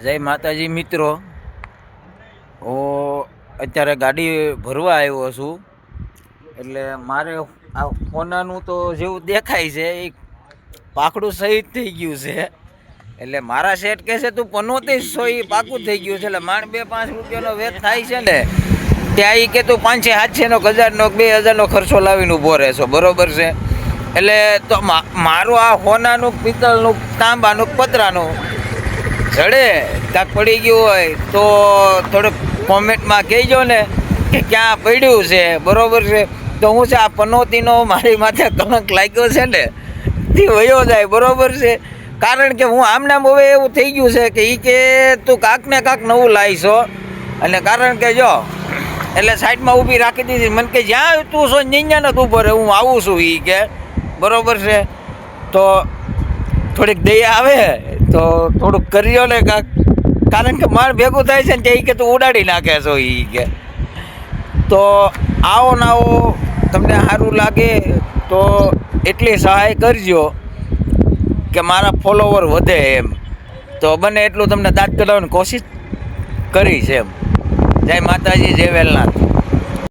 જય માતાજી મિત્રો, હું અત્યારે ગાડી ભરવા આવ્યો છું. એટલે મારે આ ફોનાનું તો જેવું દેખાય છે એ પાકડું સહિત થઈ ગયું છે. એટલે મારા શેઠ કહે છે તું 3500 એ પાકું થઈ ગયું છે. એટલે માંડ 2-5 રૂપિયાનો વેચ થાય છે ને ત્યાં એ કે તું 500-700 1000 2000 ખર્ચો લાવીને ઊભો રહેશો, બરોબર છે. એટલે તો મારું આ હોનાનું, પિત્તળનું, તાંબાનું, પતરાનું જડે કાંક પડી ગયું હોય તો થોડુંક કોમેન્ટમાં કહેજો ને કે ક્યાં પડ્યું છે, બરોબર છે. તો હું છે આ પનોતીનો મારી માથે કલંક લાગ્યો છે ને તે વયો જાય, બરોબર છે. કારણ કે હું આમનામ હવે એવું થઈ ગયું છે કે એ કે તું કાંક ને કાંક નવું લાવીશો. અને કારણ કે જો એટલે સાઈડમાં ઊભી રાખી દીધી, મને કે જ્યાં તું છો ત્યાં જ ઊભો રહે, હું આવું છું એ કે, બરોબર છે. તો થોડીક દયા આવે તો થોડુંક કરજો ને કાંક, કારણ કે માર ભેગું થાય છે ને તે કે તું ઉડાડી નાખે છો એ કે. તો આવો ને આવો તમને સારું લાગે તો એટલી સહાય કરજો કે મારા ફોલોવર વધે એમ. તો બને એટલું તમને દાંત કઢાવવાની કોશિશ કરીશ એમ. જય માતાજી, જય વેલનાથ.